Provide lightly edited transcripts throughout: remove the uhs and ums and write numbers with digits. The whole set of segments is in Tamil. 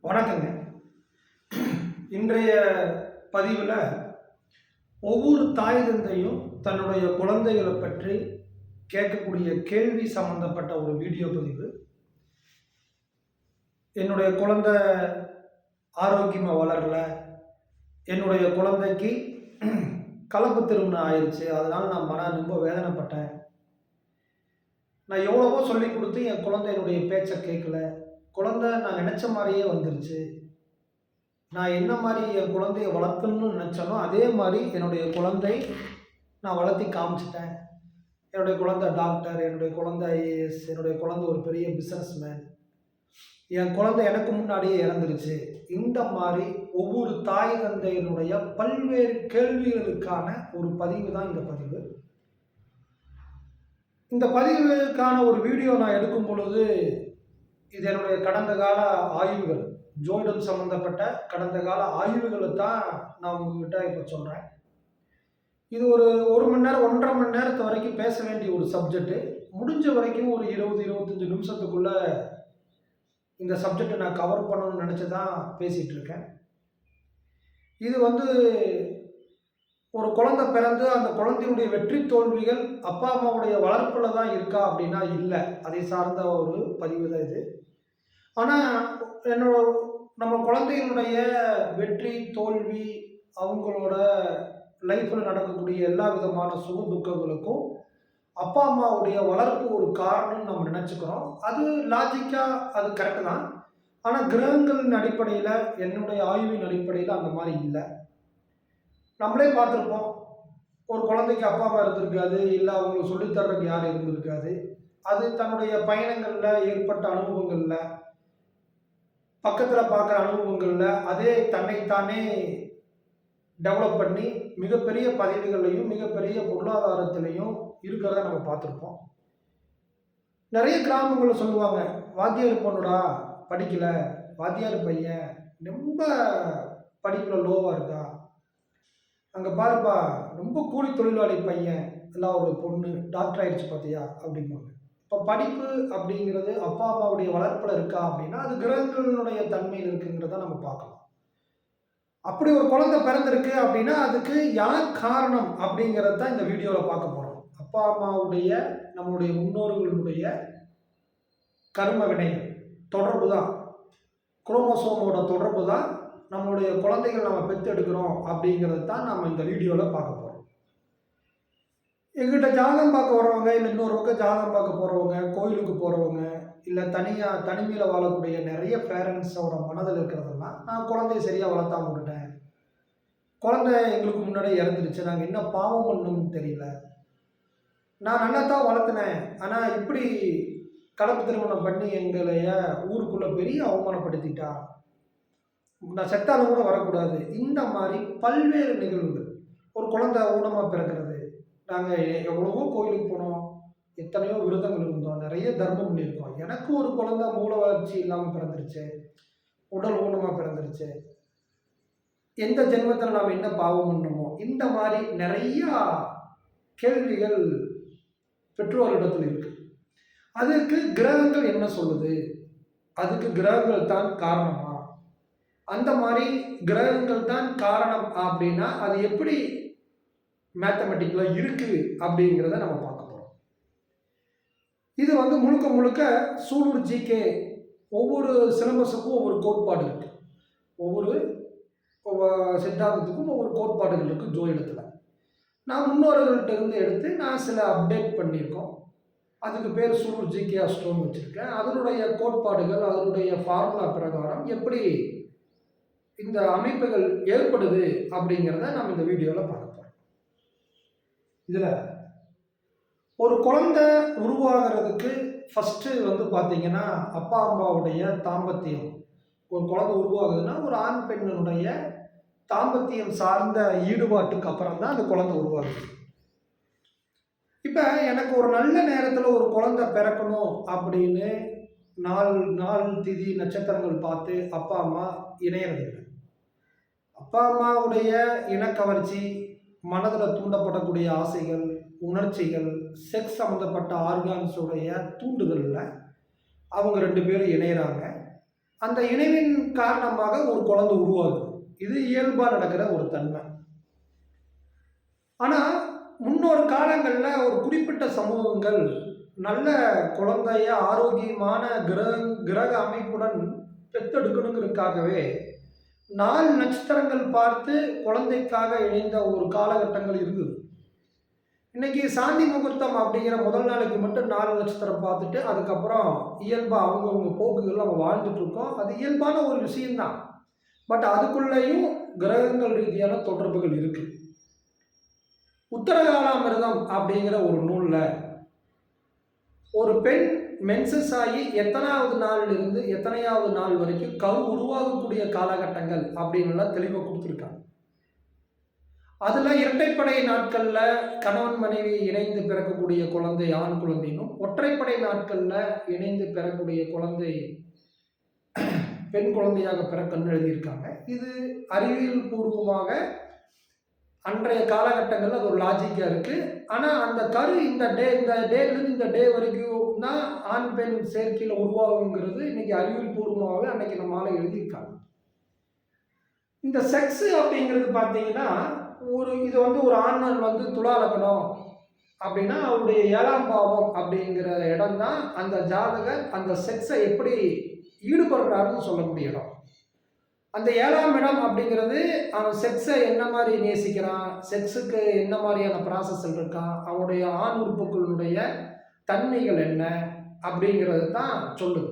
வணக்கங்க. இன்றைய பதிவில் ஒவ்வொரு தாய் தந்தையும் தன்னுடைய குழந்தைகளை பற்றி கேட்கக்கூடிய கேள்வி சம்பந்தப்பட்ட ஒரு வீடியோ பதிவு. என்னுடைய குழந்தை ஆரோக்கியமாக வளரல, என்னுடைய குழந்தைக்கு கலப்பு திருமணம் ஆயிடுச்சு, அதனால் நான் ரொம்ப வேதனைப்பட்டேன். நான் எவ்வளவோ சொல்லி கொடுத்து என் குழந்தையினுடைய பேச்சை கேட்கல. குழந்தை நான் நினச்ச மாதிரியே வந்துருச்சு. நான் என்ன மாதிரி என் குழந்தைய வளர்க்கணும்னு நினச்சேனோ அதே மாதிரி என்னுடைய குழந்தை நான் வளர்த்தி காமிச்சிட்டேன். என்னுடைய குழந்தை டாக்டர், என்னுடைய குழந்தை ஐஏஎஸ், என்னுடைய குழந்தை ஒரு பெரிய பிஸ்னஸ்மேன், என் குழந்தை எனக்கு முன்னாடியே இறந்துருச்சு. இந்த மாதிரி ஒவ்வொரு தாய் தந்தையினுடைய பல்வேறு கேள்விகளுக்கான ஒரு பதிவு தான் இந்த பதிவு. இந்த பதிவுக்கான ஒரு வீடியோ நான் எடுக்கும் பொழுது இது என்னுடைய கடந்த கால ஆய்வுகள், ஜோதிடம் சம்பந்தப்பட்ட கடந்த கால ஆய்வுகளை தான் நான் உங்ககிட்ட இப்போ சொல்கிறேன். இது ஒரு மணி நேரம் 1.5 மணி நேரத்து வரைக்கும் பேச வேண்டிய ஒரு சப்ஜெக்டு. முடிஞ்ச வரைக்கும் ஒரு 20-25 நிமிஷத்துக்குள்ள இந்த சப்ஜெக்டை நான் கவர் பண்ணணும்னு நினச்சி தான் பேசிகிட்டு இருக்கேன். இது ஒரு குழந்தை பிறந்து அந்த குழந்தையுடைய வெற்றி தோல்விகள் அப்பா அம்மாவுடைய வளர்ப்பில் தான் இருக்கா அப்படின்னா இல்லை, அதை சார்ந்த ஒரு பதிவு தான் இது. ஆனால் நம்ம குழந்தையினுடைய வெற்றி தோல்வி, அவங்களோட லைஃப்பில் நடக்கக்கூடிய எல்லா விதமான சுக துக்கங்களுக்கும் அப்பா அம்மாவுடைய வளர்ப்பு ஒரு காரணம்னு நம்ம நினச்சிக்கிறோம். அது லாஜிக்காக அது கரெக்டு தான். ஆனால் கிரகங்களின் அடிப்படையில், என்னுடைய ஆய்வின் அடிப்படையில் அந்த மாதிரி இல்லை. நம்மளே பார்த்துருப்போம், ஒரு குழந்தைக்கு அப்பா அம்மா இருந்திருக்காது, இல்லை அவங்களுக்கு சொல்லித்தர்றதுக்கு யாரும் இருந்திருக்காது. அது தன்னுடைய பயணங்களில் ஏற்பட்ட அனுபவங்களில், பக்கத்தில் பார்க்குற அனுபவங்களில் அதே தன்னைத்தானே டெவலப் பண்ணி மிகப்பெரிய பதவிகள்லையும் மிகப்பெரிய பொருளாதாரத்திலையும் இருக்கிறத நம்ம பார்த்துருப்போம். நிறைய கிராமங்களில் சொல்லுவாங்க, வாத்தியார் பொண்ணுடா படிக்கலை, வாத்தியார் பையன் ரொம்ப படிப்பில் லோவாக இருக்கா, அங்கே பாருப்பா ரொம்ப கூலி தொழிலாளி பையன் எல்லாம் ஒரு பொண்ணு டாக்டர் ஆயிடுச்சு பார்த்தியா அப்படிம்பாங்க. இப்போ படிப்பு அப்படிங்கிறது அப்பா அம்மாவுடைய வளர்ப்பில் இருக்கா அப்படின்னா அது கிரகங்களுடைய தன்மையில் இருக்குங்கிறத நம்ம பார்க்கலாம். அப்படி ஒரு குழந்தை பிறந்திருக்கு அப்படின்னா அதுக்கு யார் காரணம் அப்படிங்கிறத தான் இந்த வீடியோவில் பார்க்க போகிறோம். அப்பா அம்மாவுடைய, நம்மளுடைய முன்னோர்களுடைய கர்ம வினைகள் தொடர்பு தான், குரோமோசோமோட தொடர்பு தான் நம்மளுடைய குழந்தைகள் நம்ம பெற்றெடுக்கிறோம் அப்படிங்கிறது தான் நம்ம இந்த வீடியோவில் பார்க்க போகிறோம். எங்கிட்ட ஜாதகம் பார்க்க வர்றவங்க, இல்லை இன்னொரு பக்கம் ஜாதகம் பார்க்க போகிறவங்க, கோயிலுக்கு போகிறவங்க, இல்லை தனிமையில் வாழக்கூடிய நிறைய பேரண்ட்ஸோட மனதில் இருக்கிறதெல்லாம், நான் குழந்தைய சரியாக வளர்த்தாம விட்டுட்டேன், குழந்தை எங்களுக்கு முன்னாடியே இறந்துருச்சு, நாங்கள் என்ன பாவம் பண்ணணும்னு தெரியல, நான் நல்லா தான் வளர்த்தினேன், ஆனால் இப்படி கலப்பு திருமணம் பண்ணி எங்களைய ஊருக்குள்ளே பெரிய அவமானப்படுத்திட்டா, நான் செத்தாலும் கூட வரக்கூடாது. இந்த மாதிரி பல்வேறு நிகழ்வுகள். ஒரு குழந்தை ஊனமாக பிறக்கிறது, நாங்கள் எவ்வளவோ கோயிலுக்கு போனோம், எத்தனையோ விரதங்கள் இருந்தோம், நிறைய தர்மம் பண்ணியிருக்கோம், எனக்கு ஒரு குழந்தை மூல வளர்ச்சி இல்லாமல் பிறந்துருச்சு, உடல் ஊனமாக பிறந்துருச்சு, எந்த ஜென்மத்தில் நாம் என்ன பாவம் பண்ணணுமோ, இந்த மாதிரி நிறையா கேள்விகள் பெற்றோரிடத்தில் இருக்கு. அதுக்கு கிரகங்கள் என்ன சொல்லுது, அதுக்கு கிரகங்கள் தான் காரணமா, அந்த மாதிரி கிரகங்கள் தான் காரணம் அப்படின்னா அது எப்படி மேத்தமெட்டிக்கலாக இருக்குது அப்படிங்கிறத நம்ம பார்க்க போகிறோம். இது முழுக்க முழுக்க சூலூர் ஜிகே. ஒவ்வொரு சிலபஸுக்கும் ஒவ்வொரு கோட்பாடு இருக்குது, ஒவ்வொரு சித்தாந்தத்துக்கும் ஒவ்வொரு கோட்பாடுகள் இருக்குது ஜோதிடத்தில். நான் முன்னோர்கள்ட்ட இருந்து எடுத்து நான் சில அப்டேட் பண்ணியிருக்கோம். அதுக்கு பேர் சூலூர் ஜிகே அஸ்ட்ரோன்னு வச்சுருக்கேன். அதனுடைய கோட்பாடுகள், அதனுடைய ஃபார்முலா பிரகாரம் எப்படி இந்த அமைப்புகள் ஏற்படுது அப்படிங்கிறத நம்ம இந்த வீடியோவில் பார்க்க போகிறோம். இதில் ஒரு குழந்தை உருவாகிறதுக்கு ஃபஸ்ட்டு பார்த்தீங்கன்னா அப்பா அம்மாவுடைய தாம்பத்தியம். ஒரு குழந்தை உருவாகுதுன்னா ஒரு ஆண் பெண்ணுடைய தாம்பத்தியம் சார்ந்த ஈடுபாட்டுக்கு அப்புறம் தான் அந்த குழந்தை உருவாகுது. இப்போ எனக்கு ஒரு நல்ல நேரத்தில் ஒரு குழந்தை பிறக்கணும் அப்படின்னு நாள் திதி நட்சத்திரங்கள் பார்த்து அப்பா அம்மா இணையறதில்லை. அப்பா அம்மாவுடைய இனக்கவர்ச்சி, மனதில் தூண்டப்படக்கூடிய ஆசைகள், உணர்ச்சிகள், செக்ஸ் சம்மந்தப்பட்ட ஆர்கான்ஸுடைய தூண்டுதலில் அவங்க 2 பேரும் இணையிறாங்க. அந்த இணைவின் காரணமாக ஒரு குழந்தை உருவாகுது. இது இயல்பா நடக்கிற ஒரு தன்மை. ஆனா, முன்னொரு காலங்கள்ல ஒரு குறிப்பிட்ட சமூகங்கள் நல்ல குழந்தைய ஆரோக்கியமான கிரக அமைப்புடன் பெத்தெடுக்கணுங்கிறதுக்காகவே 4 நட்சத்திரங்கள் பார்த்து குழந்தைக்காக இணைந்த ஒரு காலகட்டங்கள் இருந்தது. இன்னைக்கு சாந்தி முகூர்த்தம் அப்படிங்கிற முதல் நாளைக்கு மட்டும் 4 நட்சத்திரம் பார்த்துட்டு, அதுக்கப்புறம் இயல்பா அவங்கவங்க போக்குகள் நம்ம வாழ்ந்துட்டு இருக்கோம். அது இயல்பான ஒரு விஷயம் தான். பட் அதுக்குள்ளேயும் கிரகங்கள் ரீதியான தொடர்புகள் இருக்கு. உத்தரகாலாமிர்தம் அப்படிங்கிற ஒரு நூல்ல ஒரு பெண் மென்சஸ் ஆகி எத்தனாவது நாள்ல இருந்து எத்தனையாவது நாள் வரைக்கும் கரு உருவாகக்கூடிய காலகட்டங்கள் அப்படின்னுலாம் தெளிவா குடுத்துருக்காங்க. அதுல இரட்டைப்படை நாட்கள்ல கணவன் மனைவி இணைந்து பிறக்கக்கூடிய குழந்தை ஆண் குழந்தையினும், ஒற்றைப்படை நாட்கள்ல இணைந்து பெறக்கூடிய குழந்தை பெண் குழந்தையாக பிறக்கும்னு எழுதியிருக்காங்க. இது அறிவியல் பூர்வமாக அன்றைய காலகட்டங்கள்ல அது ஒரு லாஜிக்கா இருக்கு. ஆனா அந்த கரு இந்த டேலேருந்து இந்த டே வரைக்கும் தான் ஆண், பெண் சேர்க்கையில உருவாகுங்கிறது இன்னைக்கு அறிவியல் பூர்வமாவே அன்னைக்கு நம்மால எழுதியிருக்காங்க. இந்த செக்ஸ் அப்படிங்கிறது பார்த்தீங்கன்னா, இது வந்து ஒரு ஆண் வந்து துலா லக்னம் அப்படின்னா, அவருடைய 7ஆம் பாவம் அப்படிங்கிற இடம் தான் அந்த ஜாதகர் அந்த செக்ஸை எப்படி ஈடுபடுறாருன்னு சொல்லக்கூடிய இடம். அந்த 7ஆம் இடம் அப்படிங்கிறது அவன் செக்ஸை என்ன மாதிரி நேசிக்கிறான், செக்ஸுக்கு என்ன மாதிரியான ப்ராசஸ்கள் இருக்கான், அவனுடைய ஆண் உறுப்புகளுடைய தன்மைகள் என்ன அப்படிங்கிறது தான் சொல்லுது.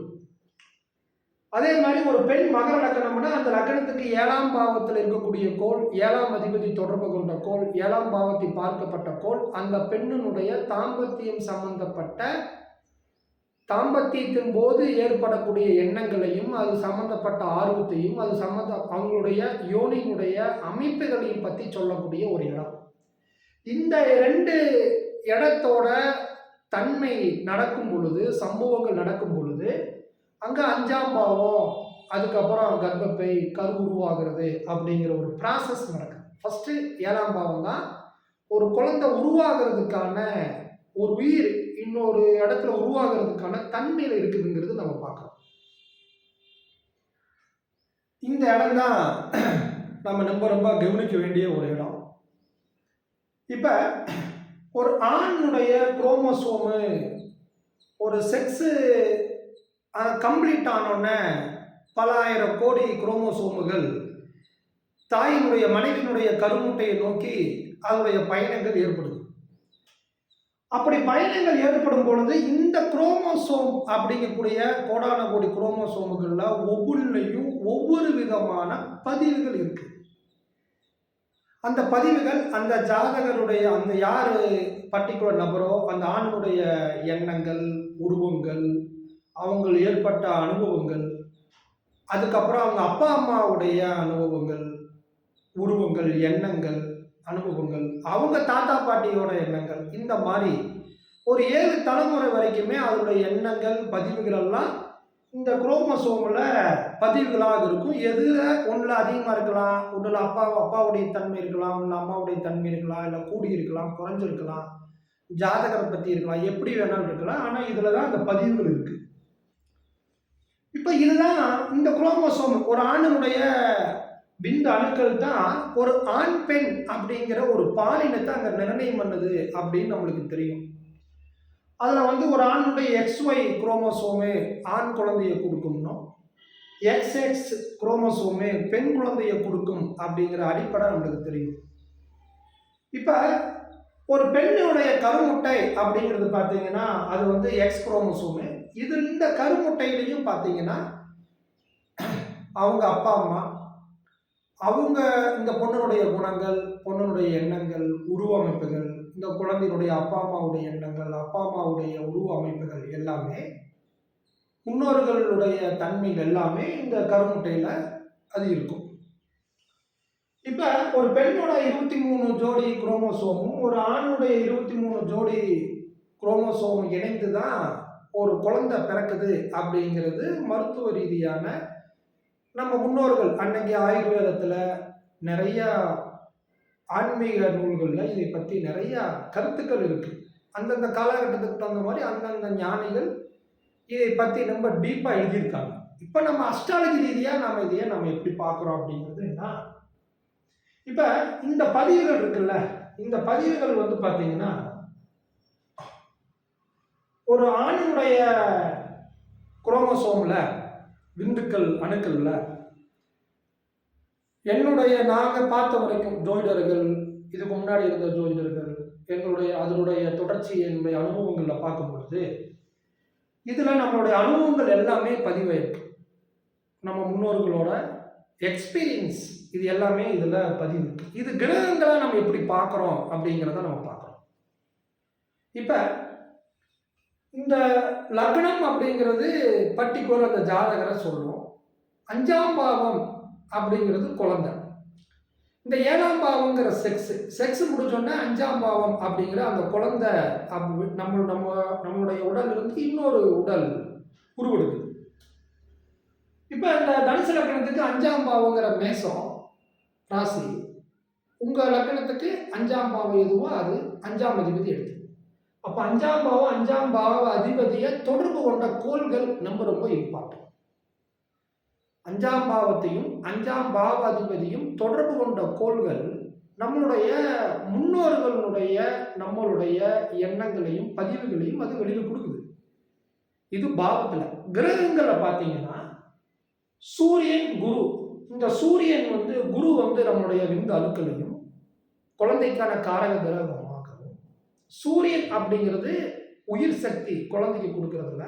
அதே மாதிரி ஒரு பெண் மகர லக்னம்னா அந்த லக்னத்துக்கு 7ஆம் பாவத்தில் இருக்கக்கூடிய கோள், 7ஆம் அதிபதி தொடர்பு கொண்ட கோள், 7ஆம் பாவத்தை பார்க்கப்பட்ட கோள் அந்த பெண்ணினுடைய தாம்பத்தியம் சம்பந்தப்பட்ட தாம்பத்தியத்தின் போது ஏற்படக்கூடிய எண்ணங்களையும் அது சம்பந்தப்பட்ட ஆர்வத்தையும் அவங்களுடைய யோனியினுடைய அமைப்புகளையும் பற்றி சொல்லக்கூடிய ஒரு இடம். இந்த 2 இடத்தோட தன்மை நடக்கும் பொழுது, சம்பவங்கள் நடக்கும் பொழுது அங்கே 5ஆம் பாவம், அதுக்கப்புறம் கர்ப்பப்பை கரு உருவாகிறது அப்படிங்கிற ஒரு ப்ராசஸ் நடக்குது. ஃபர்ஸ்ட் 7ஆம் பாவம் தான் ஒரு குழந்தை உருவாகிறதுக்கான ஒரு உயிர் இன்னொரு இடத்துல உருவாகிறதுக்கான தன்மையில இருக்குதுங்கிறது நம்ம பார்க்கிறோம். இந்த இடம் தான் நம்ம ரொம்ப கவனிக்க வேண்டிய ஒரு இடம். இப்ப ஒரு ஆணுடைய குரோமோசோமு ஒரு செக்ஸு கம்ப்ளீட் ஆனோடனே பல ஆயிரம் கோடி குரோமோசோமுகள் தாயினுடைய மனைவியினுடைய கருமுட்டையை நோக்கி அதனுடைய பயணங்கள் ஏற்படுது. அப்படி பயணங்கள் ஏற்படும் பொழுது இந்த குரோமோசோம் அப்படிங்கக்கூடிய கோடான கோடி குரோமோசோமுகள்ல ஒவ்வொன்றையும் ஒவ்வொரு விதமான பதிவுகள் இருக்கு. அந்த பதிவுகள் அந்த ஜாதகருடைய அந்த யாரு பர்டிகுலர் நபரோ அந்த ஆணுடைய எண்ணங்கள், உருவங்கள், அவங்க ஏற்பட்ட அனுபவங்கள், அதுக்கப்புறம் அவங்க அப்பா அம்மாவுடைய அனுபவங்கள், உருவங்கள், எண்ணங்கள், அனுபவங்கள், அவங்க தாத்தா பாட்டியோட எண்ணங்கள், இந்த மாதிரி ஒரு 7 தலைமுறை வரைக்குமே அதனுடைய எண்ணங்கள், பதிவுகள் எல்லாம் இந்த குரோமோசோமில் பதிவுகளாக இருக்கும். எதில் ஒன்றில் அதிகமாக இருக்கலாம், ஒன்றில் அப்பாவுடைய தன்மை இருக்கலாம், ஒன்றில் அம்மாவுடைய தன்மை இருக்கலாம், இல்லை கூடி இருக்கலாம், குறைஞ்சிருக்கலாம், ஜாதகரை பற்றி இருக்கலாம், எப்படி வேணாலும் இருக்கலாம். ஆனால் இதில் தான் அந்த பதிவுகள் இருக்கு. இப்போ இதுதான் இந்த குரோமோசோம் ஒரு ஆணினுடைய விந்து அணுக்கள் தான் ஒரு ஆண் பெண் அப்படிங்கிற ஒரு பாலினத்தை அங்கே நிர்ணயம் பண்ணுது அப்படின்னு நம்மளுக்கு தெரியும். அதில் வந்து ஒரு ஆணுடைய XY குரோமோசோமே ஆண் குழந்தையை கொடுக்கும்னோம், XX குரோமோசோமே பெண் குழந்தையை கொடுக்கும் அப்படிங்கிற அடிப்படை நம்மளுக்கு தெரியும். இப்போ ஒரு பெண்ணுடைய கருமுட்டை அப்படிங்கிறது பார்த்தீங்கன்னா அது வந்து X குரோமோசோமே. இந்த கருமுட்டையிலையும் பார்த்தீங்கன்னா அவங்க அப்பா அம்மா, அவங்க இந்த பொண்ணுடைய குணங்கள், பொண்ணுடைய எண்ணங்கள், உருவ அமைப்புகள், இந்த குழந்தையினுடைய அப்பா அம்மாவுடைய எண்ணங்கள், அப்பா அம்மாவுடைய உருவ அமைப்புகள் எல்லாமே முன்னோர்களுடைய தன்மைகள் எல்லாமே இந்த கருமுட்டையில் அது இருக்கும். இப்போ ஒரு பெண்ணோட 23 ஜோடி குரோமோசோமும் ஒரு ஆணுடைய 23 ஜோடி குரோமோசோமும் இணைந்து தான் ஒரு குழந்தை பிறக்குது அப்படிங்கிறது மருத்துவ ரீதியான நம்ம முன்னோர்கள் அன்னைக்கு ஆயுர்வேதத்தில் நிறைய ஆன்மீக நூல்களில் இதை பற்றி நிறைய கருத்துக்கள் இருக்கு. அந்தந்த காலகட்டத்துக்கு தகுந்த மாதிரி அந்தந்த ஞானிகள் இதை பற்றி ரொம்ப டீப்பாக எழுதியிருக்காங்க. இப்போ நம்ம அஸ்ட்ராலஜி ரீதியாக நம்ம இதையே நம்ம எப்படி பார்க்குறோம் அப்படிங்கிறது என்ன, இப்போ இந்த பதிவுகள் இருக்குல்ல, இந்த பதிவுகள் வந்து பார்த்தீங்கன்னா ஒரு ஆணினுடைய குரோமோசோம்ல விந்துக்கள் அணுக்கள்ல என்னுடைய நாங்கள் பார்த்த வரைக்கும் ஜோதிடர்கள், இதுக்கு முன்னாடி இருந்த ஜோதிடர்கள், எங்களுடைய அதனுடைய தொடர்ச்சி என்னுடைய அனுபவங்களில் பார்க்கும் பொழுது இதில் நம்மளுடைய அனுபவங்கள் எல்லாமே பதிவாயிருக்கு. நம்ம முன்னோர்களோட எக்ஸ்பீரியன்ஸ் இது எல்லாமே இதில் பதிவு இருக்கு. இது கிரகங்களை நம்ம எப்படி பார்க்குறோம் அப்படிங்கிறத நம்ம பார்க்குறோம். இப்போ இந்த லக்னம் அப்படிங்கிறது பர்டிகுலர் அந்த ஜாதகரை சொல்லும். 5ஆம் பாவம் அப்படிங்கிறது குழந்தை. இந்த 7ஆம் பாவங்கிற செக்ஸ் முடிச்சோன்னா 5ஆம் பாவம் அப்படிங்கிற அந்த குழந்தை நம்மளுடைய உடல் இருந்து இன்னொரு உடல் உருவெடுக்குது. இப்போ இந்த தனுசு லக்னத்துக்கு 5ஆம் பாவங்கிற மேசம் ராசி, உங்கள் லக்னத்துக்கு 5ஆம் பாவம் எதுவோ அது 5ஆம் அதிபதி எடுத்து. அப்போ 5ஆம் பாவம் 5ஆம் பாவ அதிபதியை தொடர்பு கொண்ட கோள்கள் ரொம்ப இம்பார்ட்டன்ட். 5ஆம் பாவத்தையும் 5ஆம் பாவ அதிபதியும் தொடர்பு கொண்ட கோள்கள் நம்மளுடைய முன்னோர்களுடைய நம்மளுடைய எண்ணங்களையும் பதிவுகளையும் அது வெளியில் கொடுக்குது. இது பாவத்தில். கிரகங்களை பார்த்தீங்கன்னா சூரியன் குரு, இந்த சூரியன் குரு நம்மளுடைய விந்து அணுக்களையும் குழந்தைக்கான காரக கிரகமாகவும், சூரியன் அப்படிங்கிறது உயிர் சக்தி குழந்தைக்கு கொடுக்கறதுல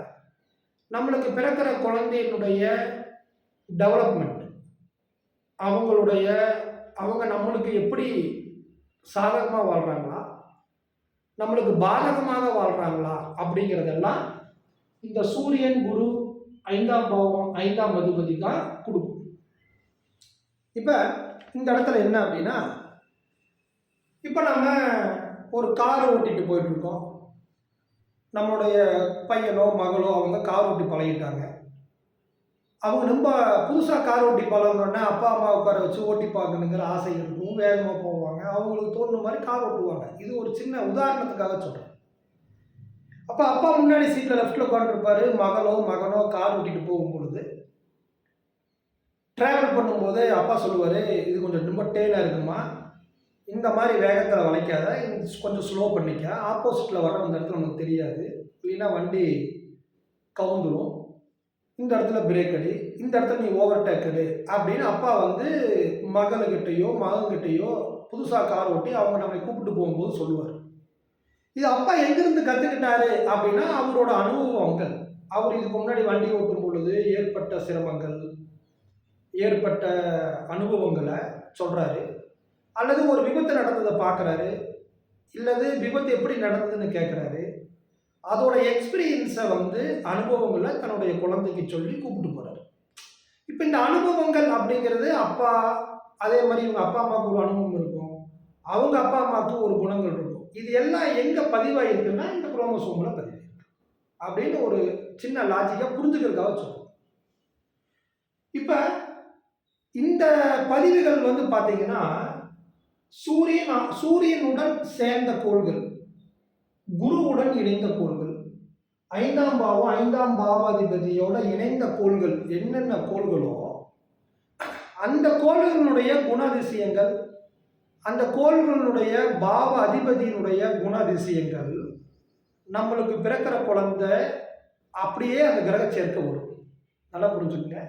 நம்மளுக்கு பிறக்கிற குழந்தையினுடைய டெவலப்மெண்ட், அவங்க நம்மளுக்கு எப்படி சாதகமாக வாழ்கிறாங்களா, நம்மளுக்கு பாதகமாக வாழ்கிறாங்களா அப்படிங்கிறதெல்லாம் இந்த சூரியன் குரு 5ஆம் பாவம் 5ஆம் அதிபதி தான் கொடுக்கும். இப்போ இந்த இடத்துல என்ன அப்படின்னா, இப்போ நம்ம ஒரு கார் ஓட்டிட்டு போயிட்டு இருக்கோம். நம்மளுடைய பையனோ மகளோ அவங்க கார் ஓட்டி பழகிட்டாங்க. அவங்க ரொம்ப புதுசாக கார் ஓட்டி பழகணுன்னா அப்பா அம்மா உட்கார வச்சு ஓட்டி பார்க்கணுங்கிற ஆசை இருக்கும். வேகமாக போவாங்க, அவங்களுக்கு தோணுன மாதிரி கார் ஓட்டுவாங்க. இது ஒரு சின்ன உதாரணத்துக்காக சொல்கிறேன். அப்போ அப்பா முன்னாடி சீட்டில் லெஃப்டில் உட்காந்துருப்பாரு, மகனோ கார் ஓட்டிட்டு போகும் பொழுது ட்ராவல் பண்ணும்போது அப்பா சொல்லுவார், இது கொஞ்சம் ரொம்ப டேனாக இருக்குமா, இந்த மாதிரி வேகத்தில் வளைக்காத, கொஞ்சம் ஸ்லோ பண்ணிக்க, ஆப்போசிட்டில் வர அந்த இடத்துல நமக்கு தெரியாது, இல்லைன்னா வண்டி கவுந்துடும், இந்த இடத்துல பிரேக் அடி, இந்த இடத்துல நீ ஓவர்டேக் அடி அப்படின்னு அப்பா மகள்கிட்டையோ மகன்கிட்டையோ புதுசாக கார் ஓட்டி அவங்க நம்மளை கூப்பிட்டு போகும்போது சொல்லுவார். இது அப்பா எங்கிருந்து கற்றுக்கிட்டாரு அப்படின்னா அவரோட அனுபவங்கள். அவர் இதுக்கு முன்னாடி வண்டி ஓட்டும் பொழுது ஏற்பட்ட சிரமங்கள், ஏற்பட்ட அனுபவங்களை சொல்கிறாரு. அல்லது ஒரு விபத்து நடந்ததை பார்க்குறாரு, இல்லது விபத்து எப்படி நடந்ததுன்னு கேட்குறாரு. அதோட எக்ஸ்பீரியன்ஸை அனுபவங்களை தன்னுடைய குழந்தைக்கு சொல்லி கூப்பிட்டு போகிறாரு. இப்போ இந்த அனுபவங்கள் அப்படிங்கிறது அப்பா, அதே மாதிரி இவங்க அப்பா அம்மாவுக்கு ஒரு அனுபவம் இருக்கும், அவங்க அப்பா அம்மாவுக்கு ஒரு குணங்கள் இருக்கும். இது எல்லாம் எங்கே பதிவாயிருக்குன்னா இந்த குரோமோசோமில் பதிவாயிருக்கு அப்படின்னு ஒரு சின்ன லாஜிக்காக புரிஞ்சுக்கிறதுக்காக சொல்லுவோம். இப்போ இந்த பதிவுகள் பார்த்தீங்கன்னா சூரியனுடன் சேர்ந்த கோள்கள், குருவுடன் இணைந்த கோள்கள், 5ஆம் பாவம் 5ஆம் பாவாதிபதியோட இணைந்த கோள்கள் என்னென்ன கோள்களோ அந்த கோள்களுடைய குணாதிசயங்கள், அந்த கோள்களுடைய பாவ அதிபதியினுடைய குணாதிசயங்கள் நம்மளுக்கு பிறக்கிற குழந்தை அப்படியே அந்த கிரக சேர்க்க வரும். நல்லா புரிஞ்சுக்கங்க.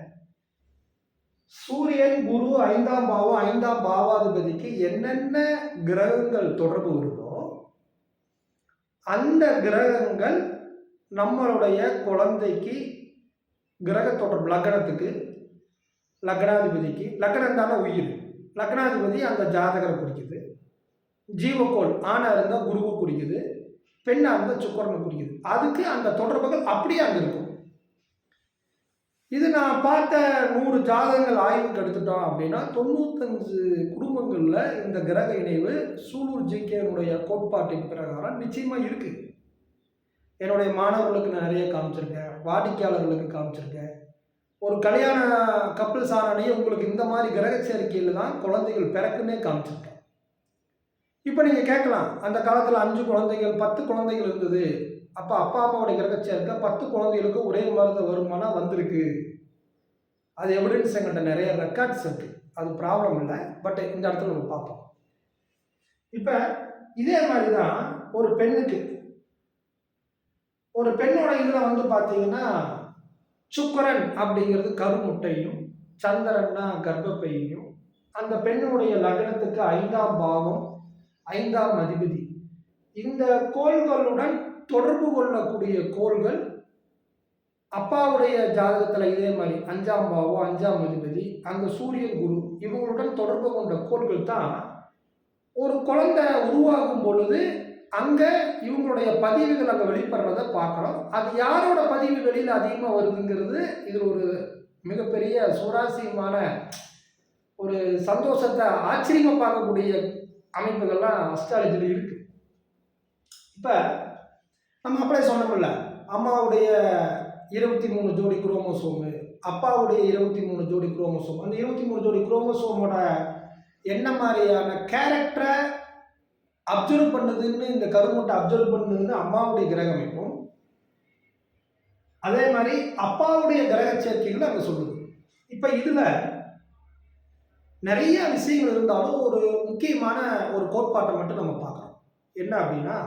சூரியன் குரு 5ஆம் பாவம் 5ஆம் பாவாதிபதிக்கு என்னென்ன கிரகங்கள் தொடர்பு வருதோ அந்த கிரகங்கள் நம்மளுடைய குழந்தைக்கு கிரக தொடர்பு, லக்னத்துக்கு லக்னாதிபதிக்கு, லக்னம் தானே உயிர், லக்னாதிபதி அந்த ஜாதகரை குறிக்குது, ஜீவக்கோள் ஆணாக இருந்தால் குருவை குறிக்குது, பெண்ணாக இருந்தால் சுக்கரனை குறிக்குது. அதுக்கு அந்த தொடர்புகள் அப்படியே அங்கே இருக்கும். இது நான் பார்த்த 100 ஜாதகங்கள் ஆய்வுக்கு எடுத்துட்டோம் அப்படின்னா 95 குடும்பங்களில் இந்த கிரக இணைவு சூலூர் ஜிகேனுடைய கோட்பாட்டின் பிரகாரம் நிச்சயமாக இருக்குது. என்னுடைய மாணவர்களுக்கு நான் நிறைய காமிச்சிருக்கேன், வாடிக்கையாளர்களுக்கு காமிச்சிருக்கேன். ஒரு கல்யாண கப்பிள்ஸ் ஆனாலே உங்களுக்கு இந்த மாதிரி கிரக சேர்க்கையில் தான் குழந்தைகள் பிறக்குன்னே காமிச்சிருக்கேன். இப்போ நீங்கள் கேட்கலாம், அந்த காலத்தில் 5 குழந்தைகள் 10 குழந்தைகள் இருந்தது, அப்போ அப்பா அம்மாவோட கிரக சேர்க்கை 10 குழந்தைகளுக்கு ஒரே மாதிரி வருமானம் வந்திருக்கு அது எவிடன்ஸ் எங்கள்கிட்ட நிறைய ரெக்கார்ட்ஸ் இருக்கு. அது ப்ராப்ளம் இல்லை. பட் இந்த இடத்துல நம்ம பார்ப்போம். இப்போ இதே மாதிரி தான் ஒரு பெண்ணுக்கு, ஒரு பெண்ணோட இதில் வந்து பார்த்தீங்கன்னா சுக்கிரன் அப்படிங்கிறது கருமுட்டையும், சந்திரன்னா கர்ப்பப்பையையும், அந்த பெண்ணுடைய லக்னத்துக்கு 5ஆம் பாவம், 5ஆம் அதிபதி, இந்த கோள்களுடன் தொடர்பு கொள்ளக்கூடிய கோள்கள் அப்பாவுடைய ஜாதகத்துல இதே மாதிரி 5ஆம் பாவம், 5ஆம் அதிபதி, அங்க சூரியன், குரு இவங்களுடன் தொடர்பு கொண்ட கோள்கள் தான் ஒரு குழந்தை உருவாகும் பொழுது அங்க இவங்களுடைய பதிவுகள் அங்க வெளிப்படுறத பார்க்குறோம். அது யாரோட பதிவு வெளியில் அதிகமாக வருதுங்கிறது இதில் ஒரு மிகப்பெரிய சுவாரஸ்யமான ஒரு சந்தோஷத்தை ஆச்சரியமா பார்க்கக்கூடிய அமைப்புகள்லாம் அஸ்ட்ராலஜியில் இருக்கு. இப்போ நம்ம அப்படியே சொன்னோம்ல, அம்மாவுடைய 23 ஜோடி குரோமோசோமு, அப்பாவுடைய 23 ஜோடி குரோமோசோம். அந்த 23 ஜோடி குரோமோசோமோட என்ன மாதிரியான கேரக்டரை அப்சர்வ் பண்ணுதுன்னு, இந்த கருமுட்டை அப்சர்வ் பண்ணுதுன்னு அம்மாவுடைய கிரக அமைப்பும், அதே மாதிரி அப்பாவுடைய கிரக சேர்க்கைகள் அங்கே சொல்லுது. இப்போ இதில் நிறைய விஷயங்கள் இருந்தாலும் ஒரு முக்கியமான ஒரு கோட்பாட்டை மட்டும் நம்ம பார்க்குறோம். என்ன அப்படின்னா,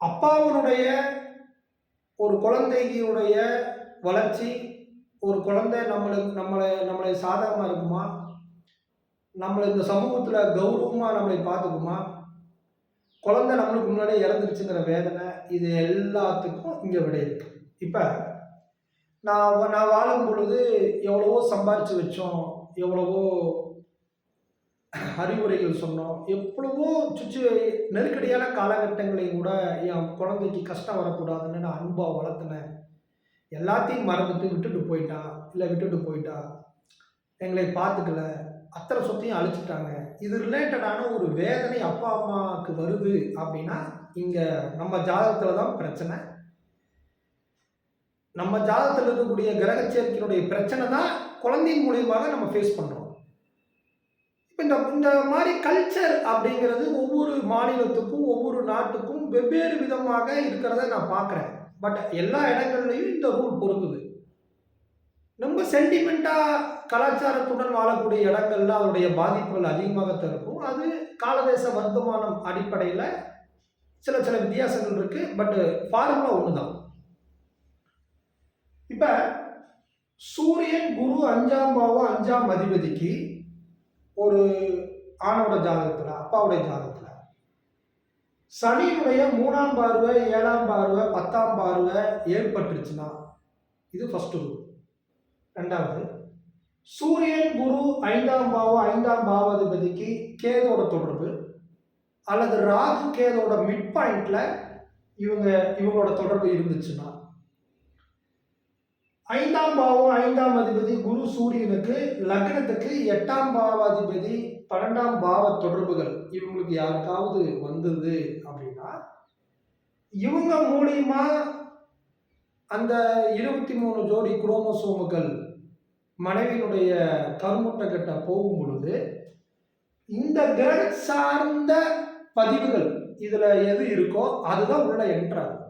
அப்பாவுடைய ஒரு குழந்தைகளுடைய வளர்ச்சி, ஒரு குழந்தை நம்மளை சாதகமாக இருக்குமா, நம்மளை இந்த சமூகத்தில் கௌரவமாக நம்மளை பார்த்துக்குமா, குழந்தை நம்மளுக்கு முன்னாடியே இறந்துருச்சுங்கிற வேதனை, இது எல்லாத்துக்கும் இங்கே விடை இருக்கு. இப்போ நான் வாழும் பொழுது எவ்வளவோ சம்பாரித்து வச்சோம், எவ்வளவோ அறிவுரைகள் சொன்னோம், எவ்வளவோ நெருக்கடியான காலகட்டங்களையும் கூட என் குழந்தைக்கு கஷ்டம் வரக்கூடாதுன்னு நான் அன்பாக வளர்த்தினேன். எல்லாத்தையும் மறந்துட்டு விட்டுட்டு போயிட்டா, எங்களை பார்த்துக்கல, அத்தனை சொத்தையும் அழிச்சிட்டாங்க. இது ரிலேட்டடான ஒரு வேதனை அப்பா அம்மாவுக்கு வருது அப்படின்னா இங்கே நம்ம ஜாதகத்தில் தான் பிரச்சனை. நம்ம ஜாதகத்தில் இருக்கக்கூடிய கிரக சேர்க்கையினுடைய பிரச்சனை தான் குழந்தையின் மூலியமாக நம்ம ஃபேஸ் பண்ணுறோம். இப்போ இந்த மாதிரி கல்ச்சர் அப்படிங்கிறது ஒவ்வொரு மாநிலத்துக்கும் ஒவ்வொரு நாட்டுக்கும் வெவ்வேறு விதமாக இருக்கிறத நான் பார்க்குறேன். பட் எல்லா இடங்கள்லையும் இந்த ரூல் பொருந்துது. ரொம்ப சென்டிமெண்ட்டாக கலாச்சாரத்துடன் வாழக்கூடிய இடங்கள்ல அதனுடைய பாதிப்புகள் அதிகமாக இருக்கும். அது காலதேச வர்த்தமானம் அடிப்படையில் சில வித்தியாசங்கள் இருக்கு. பட் ஃபார்முலா ஒன்று தான். இப்போ சூரியன், குரு 5ஆம் பாவம், 5ஆம் அதிபதிக்கு ஒரு ஆணோட ஜாதகத்தில், அப்பாவுடைய ஜாதகத்தில் சனியினுடைய 3ஆம் பார்வை, 7ஆம் பார்வை, 10ஆம் பார்வை ஏற்பட்டுருச்சுன்னா இது ஃபர்ஸ்ட் ரூல். ரெண்டாவது, சூரியன், குரு 5ஆம் பாவம், 5ஆம் பாவாதிபதிக்கு கேதோட தொடர்பு, அல்லது ராகு கேதோட மிட் பாயிண்ட்ல இவங்களோட தொடர்பு இருந்துச்சுன்னா, 5ஆம் பாவம், 5ஆம் அதிபதி குரு சூரியனுக்கு லக்னத்துக்கு 8ஆம் பாவாதிபதி 12ஆம் பாவ தொடர்புகள் இவங்களுக்கு யாருக்காவது வந்தது அப்படின்னா, இவங்க மூலியமா அந்த 23 ஜோடி குரோமோசோமுகள் மனைவியினுடைய கருமுட்டை கட்ட போகும் பொழுது இந்த கிரக சார்ந்த பதிவுகள் இதுல எது இருக்கோ அதுதான் உள்ள என்ட்ராகும்.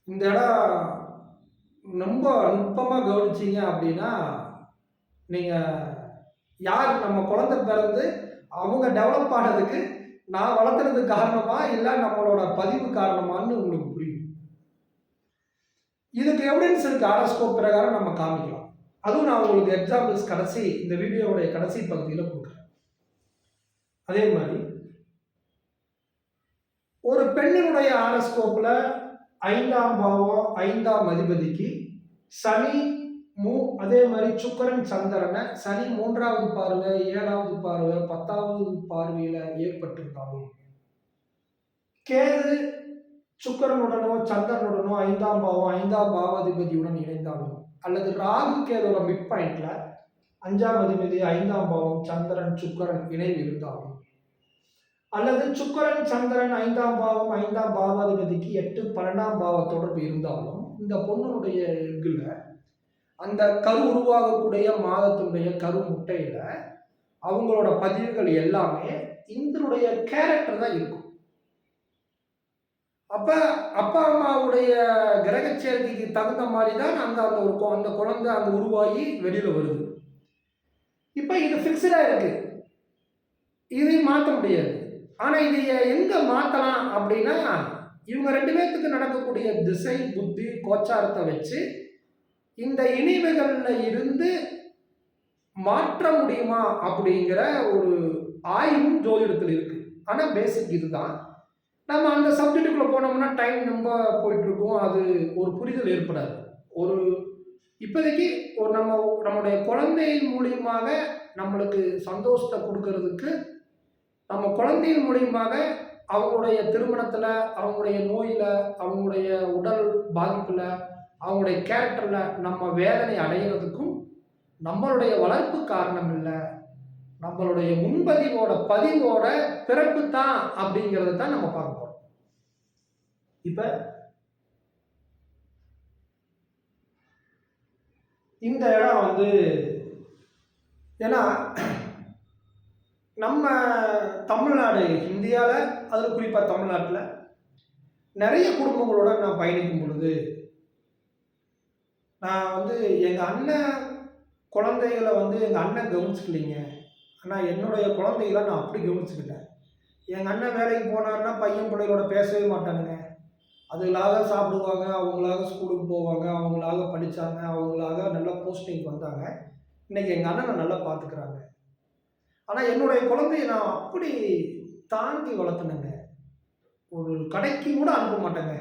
இந்த இடம் ரொம்ப நுட்பமாக கவனிச்சிங்க அப்படின்னா, நீங்கள் யார் நம்ம குழந்தை பிறந்து அவங்க டெவலப் ஆனதுக்கு நான் வளர்த்துறது காரணமா இல்லை நம்மளோட பதிவு காரணமான்னு உங்களுக்கு புரியும். இதுக்கு எவிடன்ஸ் இருக்கு, ஆரோஸ்கோப் பிரகாரம் நம்ம காமிக்கலாம். அதுவும் நான் உங்களுக்கு எக்ஸாம்பிள்ஸ் இந்த வீடியோவுடைய கடைசி பகுதியில் கொடுக்குறேன். அதே மாதிரி ஒரு பெண்ணினுடைய ஆரோஸ்கோப்ல 5ஆம் பாவம், 5ஆம் அதிபதிக்கு சனி, அதே மாதிரி சுக்கிரன், சந்திரனை சனி 3ஆவது பார்வை, 7ஆவது பார்வை, 10ஆவது பார்வையில ஏற்பட்டிருந்தாலும், கேது சுக்கிரனுடனோ சந்திரனுடனோ 5ஆம் பாவம், 5ஆம் பாவாதிபதியுடன் இணைந்தாலும், அல்லது ராகு கேதோட மிட் பாயிண்ட்ல 5ஆம் அதிபதி, 5ஆம் பாவம், சந்திரன், சுக்கிரன் இணைவு இருந்தாலும், அல்லது சுக்கிரன், சந்திரன் 5ஆம் பாவம், 5ஆம் பாவாதிபதிக்கு 8, 12ஆம் பாவ தொடர்பு இருந்தாலும், இந்த பொண்ணுடைய எக்குல அந்த கரு உருவாகக்கூடிய மாதத்தினுடைய கரு முட்டையில அவங்களோட பதிவுகள் எல்லாமே இதனுடைய கேரக்டர் தான் இருக்கும். அப்ப அப்ப அப்பா அம்மாவுடைய கிரக சேர்க்கைக்கு தகுந்த மாதிரி தான் அந்த குழந்தை அங்க உருவாகி வெளியில வருது. இப்ப இது ஃபிக்ஸ்டா இருக்கு. இதை மாத்த முடியாது. ஆனா இதை எங்க மாத்தலாம் அப்படின்னா, இவங்க 2 பேத்துக்கு நடக்கக்கூடிய திசை, புத்தி, கோச்சாரத்த வச்சு இந்த இணைவுகள்ல இருந்து மாற்ற முடியுமா அப்படிங்கிற ஒரு ஆய்வும் ஜோதிடத்தில் இருக்கு. ஆனா பேசிக் இதுதான். நம்ம அந்த சப்ஜெக்ட்டுக்குள்ள போனோம்னா டைம் ரொம்ப போயிட்டு இருக்கும். அது ஒரு புரிதல் ஏற்படாது. ஒரு இப்போதைக்கு ஒரு நம்முடைய குழந்தை மூலியமாக நம்மளுக்கு சந்தோஷத்த குடுக்கறதுக்கு, நம்ம குழந்தையின் மூலியமாக அவங்களுடைய திருமணத்தில, அவங்களுடைய நோயில, அவங்களுடைய உடல் பாதிப்புல, அவங்களுடைய கேரக்டர்ல நம்ம வேதனை அடையறதுக்கும், நம்மளுடைய வளர்ப்பு காரணம் இல்ல. நம்மளுடைய முன்பதிவோட பதிவோட பிறப்பு தான் அப்படிங்கிறத தான் நம்ம பார்க்க போறோம். இப்ப இந்த இடம் வந்து ஏன்னா நம்ம தமிழ்நாடு இந்தியால, அதுல குறிப்பா தமிழ்நாட்டுல நெறைய குடும்பங்களோட நான் பயணிக்கும் பொழுது, நான் வந்து எங்க அண்ணன் குழந்தைகள வந்து எங்க அண்ணன் கவனிச்சுக்கலீங்க. ஆனா என்னுடைய குழந்தைகள நான் அப்படி கவனிச்சுக்கிட்டேன். எங்க அண்ணன் வேலைக்கு போனாருன்னா பையன் பிள்ளைகளோட பேசவே மாட்டானுங்க. அதுகளாக சாப்பிடுவாங்க, அவங்களாக ஸ்கூலுக்கு போவாங்க, அவங்களாக படிச்சாங்க, அவங்களாக நல்ல போஸ்டிங்க்கு வந்தாங்க. இன்னைக்கு எங்க அண்ணன நல்லா பார்த்துக்கிறாங்க. ஆனா என்னுடைய குழந்தைய நான் அப்படி தாங்கி வளர்த்துனேங்க. ஒரு கடைக்கு கூட அனுப்ப மாட்டேங்க.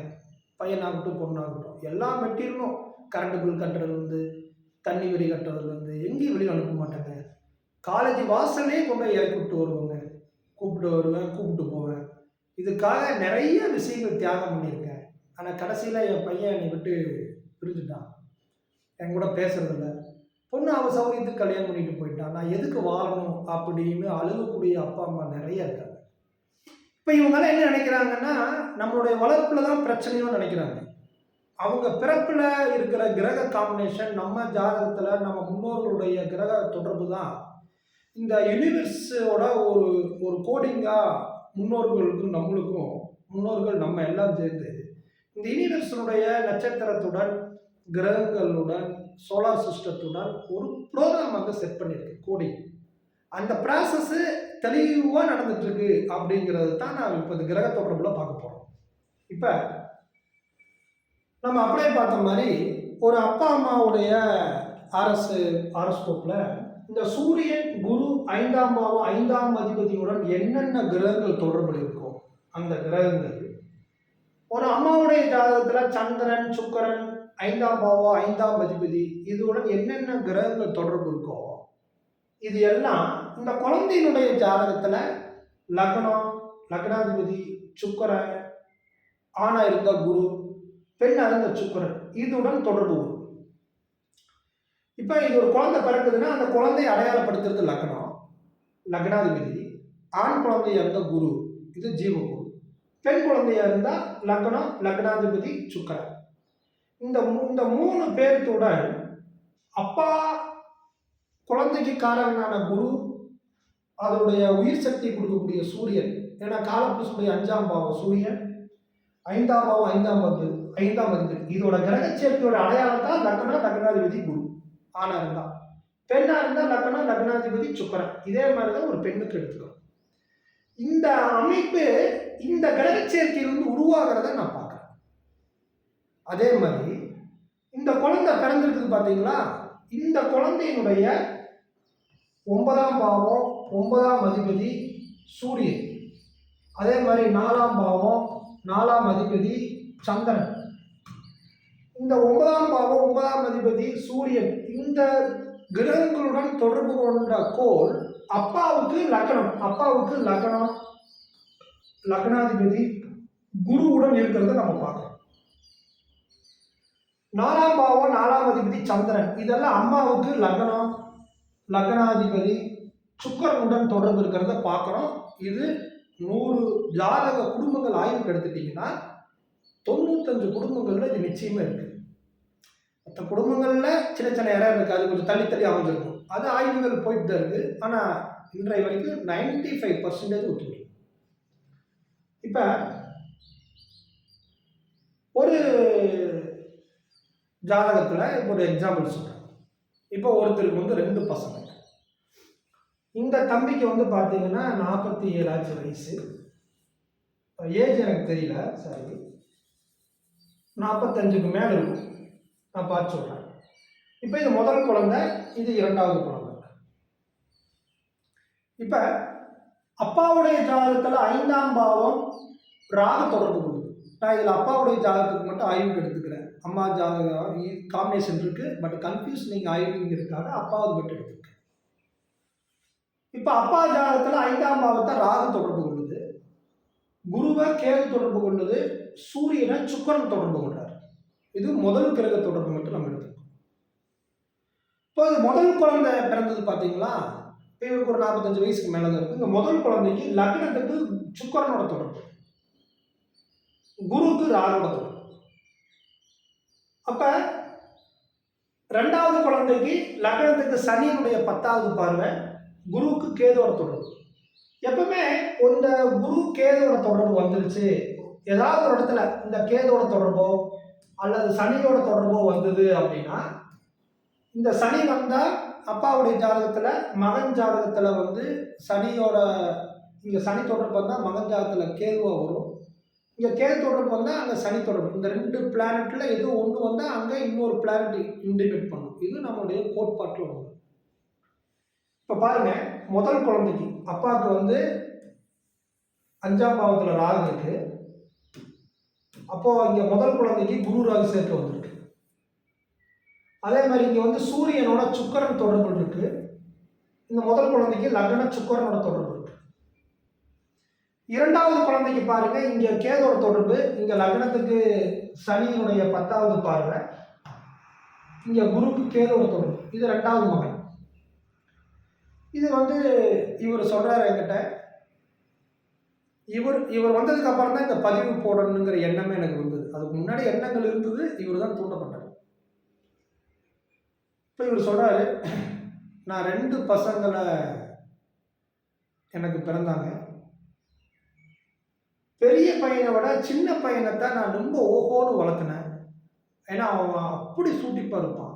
பையனாகட்டும், பொண்ணாகட்டும். எல்லா மெட்டீரியலும் கரண்ட் பில் கட்டுறதுலருந்து, தண்ணி வரி கட்டுறதுலருந்து எங்கேயும் வெளிய அனுப்ப மாட்டேங்க. காலேஜ் வாசல்லயே கொண்டு போய் இறக்கி விட்டு வருவேங்க. கூப்பிட்டு வருவேன், கூப்பிட்டு போவேன். இதுக்காக நெறைய விஷயங்கள் தியாகம் பண்ணியிருக்கேன். ஆனா கடைசியில என் பையன் என்னை விட்டு பிரிஞ்சுட்டான். என் கூட பேசுறதில்ல. பொண்ணு அவ சௌகரியத்துக்கு கல்யாணம் பண்ணிட்டு போயிட்டா. நான் எதுக்கு வாழணும் அப்படின்னு அழுகக்கூடிய அப்பா, அம்மா நெறைய இருக்காங்க. இப்ப இவங்கலாம் என்ன நெனைக்கிறாங்கன்னா, நம்மளுடைய வளர்ப்புல தான் பிரச்சனையோன்னு நெனைக்கிறாங்க. அவங்க பிறப்புல இருக்கிற கிரக காம்பினேஷன் நம்ம ஜாதகத்துல நம்ம முன்னோர்களுடைய கிரக தொடர்பு தான் இந்த யுனிவர்ஸோட ஒரு ஒரு கோடிங்கா முன்னோர்களுக்கும் நம்மளுக்கும் முன்னோர்கள் நம்ம எல்லாம் சேர்ந்து இந்த யூனிவர்ஸினுடைய நட்சத்திரத்துடன் கிரகங்களுடன் சோலார் சிஸ்டத்துடன் ஒரு ப்ரோக்ராம் வந்து செட் பண்ணியிருக்கு கோடிங். அந்த ப்ராசஸ் தெளிவா நடந்துட்டு இருக்கு அப்படிங்கிறது தான் நான் இப்போ இந்த கிரக தொடர்புல பார்க்க போறோம். இப்ப நம்ம அப்படியே பார்த்த மாதிரி ஒரு அப்பா அம்மாவுடைய ஆரஸ்கோப்ல இந்த சூரியன் குரு 5ஆம் பாவம் 5ஆம் அதிபதியுடன் என்னென்ன கிரகங்கள் தொடர்பில் இருக்கோ அந்த கிரகங்கள் ஒரு அம்மாவுடைய ஜாதகத்துல சந்திரன் சுக்கிரன் 5ஆம் பாவம் 5ஆம் அதிபதி இதுடன் என்னென்ன கிரகங்கள் தொடர்பு இருக்கோ இது எல்லாம் இந்த குழந்தையினுடைய ஜாதகத்துல லக்னம் லக்னாதிபதி சுக்கிரன் ஆணா இருந்த குரு பெண்ணா இருந்த சுக்கிரன் இதுடன் தொடர்பு வரும். இப்ப இது ஒரு குழந்தை பிறக்குதுன்னா அந்த குழந்தையை அடையாளப்படுத்துறது லக்னம் லக்னாதிபதி, ஆண் குழந்தையா இருந்த குரு இது ஜீவகுரு, பெண் குழந்தையா இருந்தா லக்னம் லக்னாதிபதி சுக்கிரன். இந்த 3 பேர்த்துடன் அப்பா குழந்தைக்கு காரகனான குரு, அதனுடைய உயிர் சக்தி கொடுக்கக்கூடிய சூரியன், ஏன்னா காலப்புருஷனுடைய 5ஆம் பாவம் சூரியன், 5ஆம் பாவம் 5ஆம் அதிபதி இதோட கிரக சேர்க்கையோட அடையாளம் தான் லக்னம் லக்னாதிபதி குரு. ஆணா இருந்தா, பெண்ணா இருந்தா லக்னம் லக்னாதிபதி சுக்கிரன். இதே மாதிரிதான் ஒரு பெண்ணுக்கு எடுத்துக்கணும். இந்த அமைப்பு இந்த கிரக சேர்க்கையிலிருந்து உருவாகிறத நான் பார்க்கிறேன். அதே மாதிரி இந்த குழந்தை பிறந்திருக்கு பாத்தீங்களா, இந்த குழந்தையினுடைய 9ஆம் பாவம் 9ஆம் அதிபதி சூரியன், அதே மாதிரி 4ஆம் பாவம் 4ஆம் அதிபதி சந்திரன். இந்த 9ஆம் பாவம் 9ஆம் அதிபதி சூரியன் இந்த கிரகங்களுடன் தொடர்பு கொண்ட கோள் அப்பாவுக்கு லக்னம் லக்னாதிபதி குருவுடன் இருக்கிறத நம்ம பார்க்கிறோம். 4ஆம் பாவம் 4ஆம் அதிபதி சந்திரன் இதெல்லாம் அம்மாவுக்கு லக்னம் லக்னாதிபதி சுக்கிரனுடன் தொடர்பு இருக்கிறத பார்க்கிறோம். இது 100 ஜாதக குடும்பங்கள் ஆய்வுக்கு எடுத்துட்டீங்கன்னா 95 குடும்பங்கள்ல இது நிச்சயமா இருக்கு. மற்ற குடும்பங்கள்ல சின்ன சின்ன இடம் இருக்கு, அது கொஞ்சம் தள்ளி அமைஞ்சிருக்கும். அது ஆய்வுகள் போயிட்டு தான் இருக்கு. ஆனா இன்றைய வரைக்கும் 95% ஒத்துழைக்கும். இப்ப ஒரு ஜாதகத்துல இப்போ ஒரு எக்ஸாம்பிள் சொல்றேன். இப்போ ஒருத்தருக்கு வந்து 2 பசங்க. இந்த தம்பிக்கு வந்து பார்த்தீங்கன்னா 47 ஆச்சு வயசு. ஏஜ் எனக்கு தெரியல, சாரி. 45க்கு மேல இருக்கும். நான் பார்த்து சொல்றேன். இப்போ இது முதல் குழந்தை, இது 2வது குழந்தை. இப்ப அப்பாவுடைய ஜாதகத்துல 5ஆம் பாவம் ராகு தொடர்பு கொள்ளுது. நான் இதுல அப்பாவுடைய ஜாதகத்துக்கு மட்டும் ஆய்வுக்கு எடுத்துக்கிறேன். அம்மா ஜாதகம் காம்பினேஷன் இருக்கு, பட் கன்ஃபியூஸ் நீங்க ஆய்வுங்கிறதுக்காக அப்பாவது மட்டும் எடுத்துக்கிறேன். இப்ப அப்பா ஜாதகத்துல 5ஆம் பாவத்தை ராகு தொடர்பு கொள்ளுது, குருவை கேது தொடர்பு கொள்ளுது, சூரியனை சுக்கிரன் தொடர்பு கொள்றாரு. இது முதல் கிரக தொடர்பு மட்டும் நம்ம எடுத்துக்கோம். இப்போ முதல் குழந்தை பிறந்தது பாத்தீங்களா, இவருக்கு ஒரு 45 வயசுக்கு மேலதான் இருக்கு. இந்த முதல் குழந்தைக்கு லக்னத்துக்கு சுக்கிரனோட தொடர்பு, குருவுக்கு ராகுவோட தொடர்பு. அப்ப 2வது குழந்தைக்கு லக்னத்துக்கு சனியினுடைய 10வது பார்வை, குருவுக்கு கேதுவோட தொடர்பு. எப்பவுமே இந்த குரு கேதுவோட தொடர்பு வந்துருச்சு, ஏதாவது ஒரு இடத்துல இந்த கேதுவோட தொடர்போ அல்லது சனியோட தொடர்போ வந்தது அப்படின்னா, இந்த சனி வந்தா அப்பாவுடைய ஜாதகத்துல மகன் ஜாதகத்துல வந்து சனியோட இங்க சனி தொடர்பு வந்தா மகன் ஜாதகத்துல கேதுவா வரும், இங்க கேது தொடர்பு வந்தா அங்க சனி தொடர்பு. இந்த 2 பிளானட்ல ஏதோ ஒன்று வந்தா அங்க இன்னொரு பிளானட் இண்டிபெண்ட் பண்ணும். இது நம்மளுடைய கோட்பாட்டில் ஒன்று. இப்ப பாருங்க, முதல் குழந்தைக்கு அப்பாவுக்கு வந்து 5ஆம் பாவத்துல ராகு இருக்கு. அப்போ இங்க முதல் குழந்தைக்கு குரு ராகு சேர்க்கை வந்திருக்கு. அதே மாதிரி இங்க வந்து சூரியனோட சுக்கிரன் தொடர்பு இருக்கு. இந்த முதல் குழந்தைக்கு லக்ன சுக்கிரனோட தொடர்பு இருக்கு. 2வது குழந்தைக்கு பாருங்க, இங்க கேதோட தொடர்பு, இங்க லக்னத்துக்கு சனியினுடைய 10வது பார்வை, இங்க குருவுக்கு கேதோட தொடர்பு. இது 2வது மகன். இது வந்து இவர் சொல்றாரு என்கிட்ட, இவர் வந்ததுக்கு அப்புறம் தான் இந்த பதிவு போடணுங்கிற எண்ணமே எனக்கு வந்தது. அதுக்கு முன்னாடி எண்ணங்கள் இருந்தது, இவர் தான் தூண்டப்பட்டார். இப்போ இவர் சொல்றாரு, நான் 2 பசங்களை எனக்கு பிறந்தாங்க, பெரிய பையனை விட சின்ன பையனைத்தான் நான் ரொம்ப ஓஹோன்னு வளர்த்தினேன். ஏன்னா அவன் அப்படி சூட்டிப்பா இருப்பான்,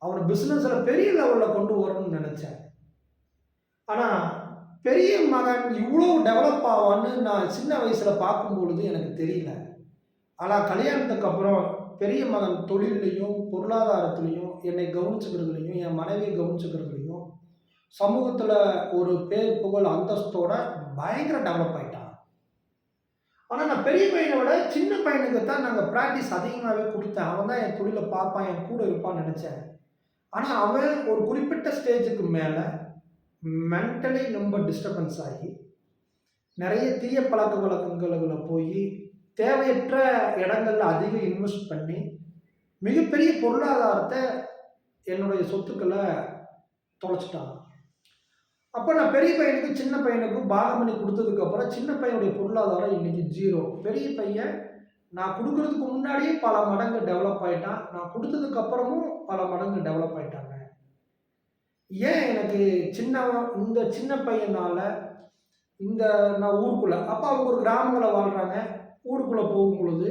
அவனை பிசினஸ்ல பெரிய லெவல்ல கொண்டு வரணும்னு நினைச்சேன். ஆனா பெரிய மகன் இவ்வளோ டெவலப் ஆவான்னு நான் சின்ன வயசுல பார்க்கும் பொழுது எனக்கு தெரியல. ஆனா கல்யாணத்துக்கு அப்புறம் பெரிய மகன் தொழிலையும் பொருளாதாரத்திலையும் என்னை கவனிச்சுக்கிறதுலையும் என் மனைவியை கவனிச்சுக்கிறதுலையும் சமூகத்துல ஒரு பேர் புகழ் அந்தஸ்தோட பயங்கர டெவலப் ஆயிட்டான். ஆனா நான் பெரிய பையனை விட சின்ன பையனுக்கு தான் நாங்கள் ப்ராக்டிஸ் அதிகமாகவே கொடுத்தேன். அவன் தான் என் தொழிலை பார்ப்பான், என் கூட இருப்பான்னு நினைச்சேன். ஆனா அவன் ஒரு குறிப்பிட்ட ஸ்டேஜுக்கு மேல மென்டலி ரொம்ப டிஸ்டர்பன்ஸ் ஆகி நிறைய தீய பழக்க வழக்கங்களுக்குள்ள போய் தேவையற்ற இடங்கள்ல அதிக இன்வெஸ்ட் பண்ணி மிகப்பெரிய பொருளாதாரத்தை என்னுடைய சொத்துக்களை தொலைச்சிட்டான். அப்போ நான் பெரிய பையனுக்கு சின்ன பையனுக்கும் பாகம் பண்ணி கொடுத்ததுக்கு அப்புறம் சின்ன பையனுடைய பொருளாதாரம் இன்னைக்கு 0. பெரிய பையன் நான் கொடுக்கறதுக்கு முன்னாடியே பல மடங்கு டெவலப் ஆயிட்டான், நான் கொடுத்ததுக்கு அப்புறமும் பல மடங்கு டெவலப் ஆயிட்டாங்க. ஏன் எனக்கு இந்த சின்ன பையனால இந்த நான் ஊருக்குள்ள, அப்போ அவங்க ஒரு கிராமங்களில் வாழ்றாங்க, ஊருக்குள்ள போகும் பொழுது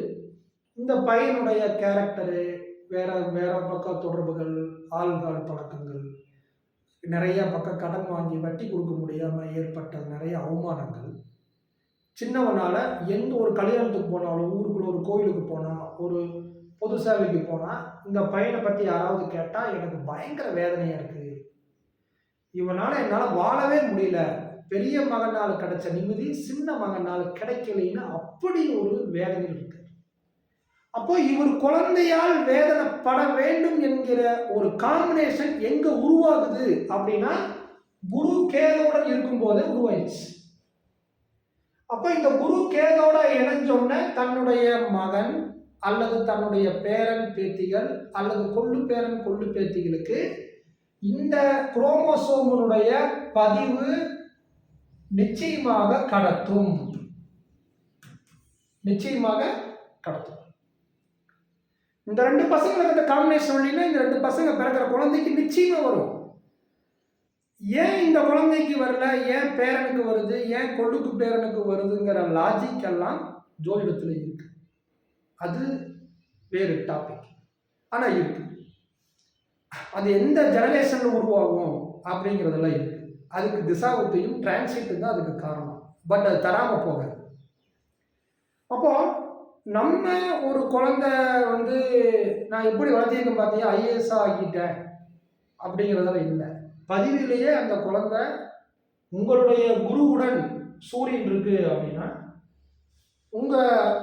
இந்த பையனுடைய கேரக்டரு வேற வேற பக்கம் தொடர்புகள், ஆள்கால் பழக்கங்கள், நிறைய பக்கம் கடன் வாங்கி வட்டி கொடுக்க முடியாம ஏற்பட்ட நிறைய அவமானங்கள், சின்னவனால எந்த ஒரு கல்யாணத்துக்கு போனாலும் ஊருக்குள்ள ஒரு கோயிலுக்கு போனா ஒரு பொது சேவைக்கு போனா இந்த பையனை பத்தி யாராவது கேட்டா எனக்கு பயங்கர வேதனையா இருக்கு, இவனால என்னால வாழவே முடியல, பெரிய மகனால் கிடைச்ச நிம்மதி சின்ன மகனால் கிடைக்கலைன்னு அப்படி ஒரு வேதனை இருக்கு. அப்போ இவர் குழந்தையால் வேதனைப்பட வேண்டும் என்கிற ஒரு காம்பினேஷன் எங்க உருவாகுது அப்படின்னா குரு கேதோட இருக்கும் போதே உருவாயிடுச்சு. அப்ப இந்த குரு கேதோட இணைஞ்சோன்ன தன்னுடைய மகன் அல்லது தன்னுடைய பேரன் பேத்திகள் அல்லது கொள்ளு பேரன் கொள்ளு பேத்திகளுக்கு இந்த குரோமோசோமுடைய பதிவு நிச்சயமாக கடத்தும். இந்த 2 பசங்களுக்கு இந்த காம்பினேஷன் இந்த 2 பசங்க பிறக்கிற குழந்தைக்கு நிச்சயமா வரும். ஏன் இந்த குழந்தைக்கு வரல, ஏன் பேரனுக்கு வருது, ஏன் கொள்ளுக்கு பேரனுக்கு வருதுங்கிற லாஜிக் எல்லாம் ஜோதிடத்தில் இருக்கு. அது வேறு டாபிக். ஆனால் இருக்கு. அது எந்த ஜெனரேஷனில் உருவாகும் அப்படிங்கிறதெல்லாம் இருக்கு. அதுக்கு திசாபுத்தியும் டிரான்சிட்டும் தான் அதுக்கு காரணம். பட் அது தராமல் போகாது. அப்போ நம்ம ஒரு குழந்தை வந்து நான் எப்படி வளர்த்திருக்கேன் பார்த்தியா, ஐஏஎஸ் ஆகிட்டேன் அப்படிங்கிறதெல்லாம் இல்லை. பதிவிலேயே அந்த குழந்தை உங்களுடைய குருவுடன் சூரியன் இருக்கு அப்படின்னா, உங்க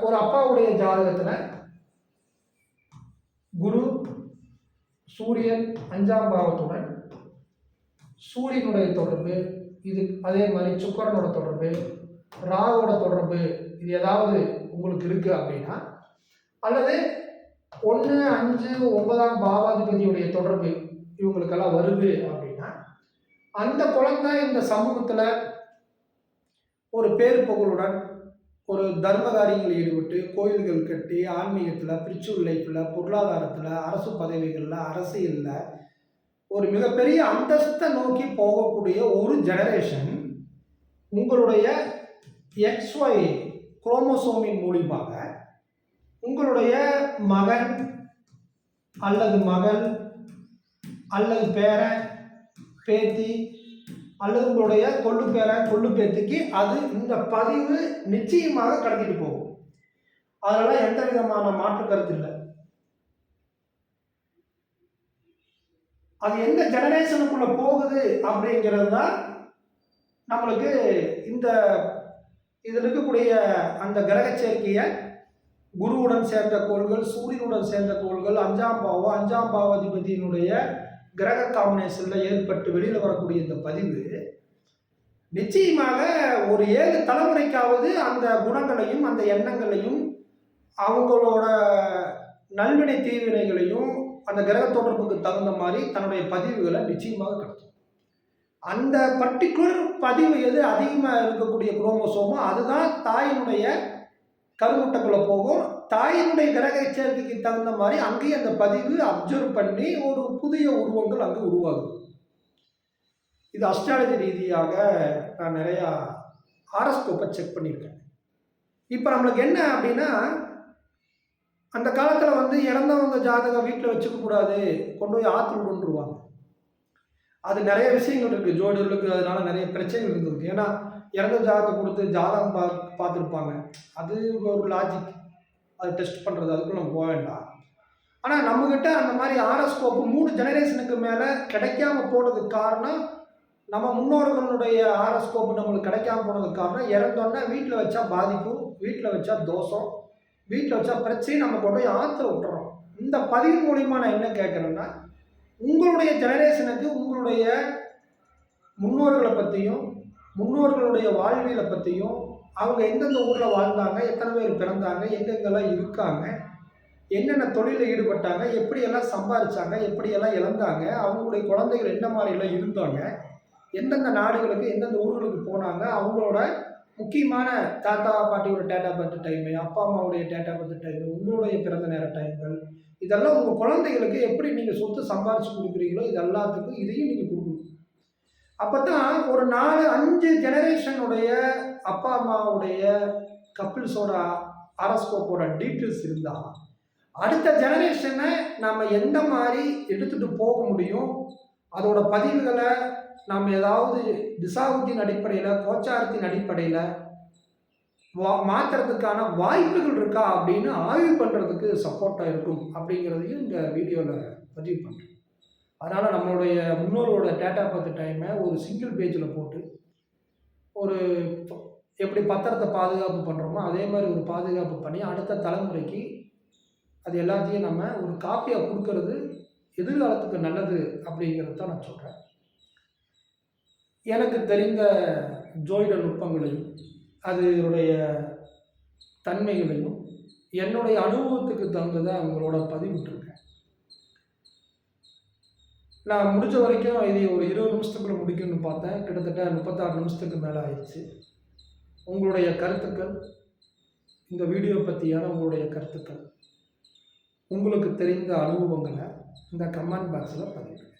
ஒரு அப்பாவுடைய ஜாதகத்துல குரு சூரியன் 5ஆம் பாவத்துடன் சூரியனுடைய தொடர்பு, இது அதே மாதிரி சுக்கிரனோட தொடர்பு, ராகுவோட தொடர்பு, இது ஏதாவது உங்களுக்கு இருக்கு அப்படின்னா, அல்லது 1, 5, 9ஆம் பாவாதிபதியுடைய தொடர்பு இவங்களுக்கெல்லாம் வருது அப்படின்னா, அந்த குழந்தை இந்த சமூகத்துல ஒரு பேர் புகழுடன் ஒரு தர்ம காரியங்களில் ஈடுபட்டு கோயில்கள் கட்டி ஆன்மீகத்தில், ஸ்பிரிச்சுவல் லைஃப்பில், பொருளாதாரத்தில், அரசு பதவிகளில், அரசியலில் ஒரு மிகப்பெரிய அந்தஸ்தை நோக்கி போகக்கூடிய ஒரு ஜெனரேஷன் உங்களுடைய XY குரோமோசோமின் மூலியமாக உங்களுடைய மகன் அல்லது மகள் அல்லது பேரன் பேத்தி அல்லது உங்களுடைய கொள்ளு பேரன் கொள்ளு பேத்திக்கு அது இந்த பதிவு நிச்சயமாக கடத்திட்டு போகும். அதனால எந்த விதமான மாற்று கருத்து இல்லை. அது எந்த ஜெனரேஷனுக்குள்ள போகுது அப்படிங்கிறது தான் நம்மளுக்கு இந்த இதில் இருக்கக்கூடிய அந்த கிரக சேர்க்கையை குருவுடன் சேர்ந்த கோள்கள், சூரியனுடன் சேர்ந்த கோள்கள், 5ஆம் பாவாதிபதியினுடைய கிரக காம்பினேஷனில் ஏற்பட்டு வெளியில் வரக்கூடிய இந்த பதிவு நிச்சயமாக ஒரு 7 தலைமுறைக்காவது அந்த குணங்களையும் அந்த எண்ணங்களையும் அவங்களோட நல்வினை தீவினைகளையும் அந்த கிரக தொடர்புக்கு தகுந்த மாதிரி தன்னுடைய பதிவுகளை நிச்சயமாக கடத்தும். அந்த பர்டிகுலர் பதிவு எது அதிகமாக இருக்கக்கூடிய குரோமோசோமோ அதுதான் தாயினுடைய கருமுட்டைக்குள்ள போகும். தாயினுடைய கிரக சேர்க்கைக்கு தகுந்த மாதிரி அங்கேயே அந்த பதிவு அப்சர்வ் பண்ணி ஒரு புதிய உருவங்கள் அங்கே உருவாகுது. இது அஸ்ட்ராலஜி ரீதியாக நான் நிறையா ஹாரோஸ்கோப்பை செக் பண்ணியிருக்கேன். இப்போ நம்மளுக்கு என்ன அப்படின்னா, அந்த காலத்தில் வந்து இறந்தவங்க ஜாதகம் வீட்டில் வச்சுக்க கூடாது, கொண்டு போய் ஆற்றுல கொண்டுருவாங்க. அது நிறைய விஷயங்கள் இருக்குது ஜோடிகளுக்கு, அதனால நிறைய பிரச்சனைகள் இருந்தது. ஏன்னா இறந்த ஜாதகத்தை கொடுத்து ஜாதகம் பார்த்துருப்பாங்க. அது ஒரு லாஜிக், அது டெஸ்ட் பண்ணுறது, அதுக்குள்ள நம்ம போக வேண்டாம். ஆனால் நம்மக்கிட்ட அந்த மாதிரி ஹாரோஸ்கோப்பு 3 ஜெனரேஷனுக்கு மேலே கிடைக்காம போனதுக்கு காரணம், நம்ம முன்னோர்களுடைய ஹாரோஸ்கோப்பு நம்மளுக்கு கிடைக்காம போனதுக்கு காரணம், இறந்தோன்னா வீட்டில் வச்சா பாதிக்கும், வீட்டில் வச்சா தோஷம், வீட்டில் வச்சா பிரச்சனை, நம்ம கொண்டு போய் ஆற்றுல விட்டுறோம். இந்த பதிவு மூலிமா நான் என்ன கேட்குறேன்னா, உங்களுடைய ஜெனரேஷனுக்கு உங்களுடைய முன்னோர்களை பற்றியும் முன்னோர்களுடைய வாழ்வியலை பற்றியும், அவங்க எந்தெந்த ஊரில் வாழ்ந்தாங்க, எத்தனை பேர் பிறந்தாங்க, எங்கெங்கெல்லாம் இருக்காங்க, என்னென்ன தொழிலில் ஈடுபட்டாங்க, எப்படியெல்லாம் சம்பாதிச்சாங்க, எப்படியெல்லாம் இழந்தாங்க, அவங்களுடைய குழந்தைகள் என்ன மாதிரிலாம் இருந்தாங்க, எந்தெந்த நாடுகளுக்கு எந்தெந்த ஊர்களுக்கு போனாங்க, அவங்களோட முக்கியமான தாத்தா பாட்டியோட டேட்டா பர்த் டைமு, அப்பா அம்மாவுடைய டேட்டா பர்த் டைமு, உங்களுடைய பிறந்த நேர டைம்கள், இதெல்லாம் உங்கள் குழந்தைகளுக்கு எப்படி நீங்கள் சொத்து சம்பாரிச்சு கொடுக்குறீங்களோ இது எல்லாத்துக்கும் இதையும் நீங்கள் கொடுக்கணும். அப்போ தான் ஒரு 4-5 ஜெனரேஷனுடைய அப்பா அம்மாவுடைய கப்பிள்ஸோட ஹாரோஸ்கோப்போட டீட்டெயில்ஸ் இருந்தால் அடுத்த ஜெனரேஷனை நம்ம எந்த மாதிரி எடுத்துகிட்டு போக முடியும், அதோட பதிவுகளை நாம் ஏதாவது திசாபுத்தின் அடிப்படையில், கோச்சாரத்தின் அடிப்படையில் மாற்றுறதுக்கான வாய்ப்புகள் இருக்கா அப்படின்னு ஆய்வு பண்ணுறதுக்கு சப்போர்ட்டாக இருக்கும் அப்படிங்கிறதையும் இந்த வீடியோவில் பதிவு பண்ணுறேன். அதனால் நம்மளுடைய முன்னோரோட டேட்டா பர்த் டைமை ஒரு சிங்கிள் பேஜில் போட்டு ஒரு எப்படி பத்திரத்தை பாதுகாப்பு பண்ணுறோமோ அதே மாதிரி ஒரு பாதுகாப்பு பண்ணி அடுத்த தலைமுறைக்கு அது எல்லாத்தையும் நம்ம ஒரு காப்பியாக கொடுக்கறது எதிர்காலத்துக்கு நல்லது அப்படிங்கிறது தான் நான் சொல்கிறேன். எனக்கு தெரிந்த ஜோதிட நுட்பங்களையும் அதனுடைய தன்மைகளையும் என்னுடைய அனுபவத்துக்கு தகுந்ததை அவங்களோட பதிவிட்டுருக்கேன். நான் முடிஞ்ச வரைக்கும் இது ஒரு 20 நிமிஷத்துக்குள்ள முடிக்கணும்னு பார்த்தேன். கிட்டத்தட்ட 36 நிமிஷத்துக்கு மேலே ஆயிடுச்சு. உங்களுடைய கருத்துக்கள், இந்த வீடியோ பற்றியான உங்களுடைய கருத்துக்கள், உங்களுக்கு தெரிந்த அனுபவங்களை இந்த கமெண்ட் பாக்ஸில் பதிவிடுங்க.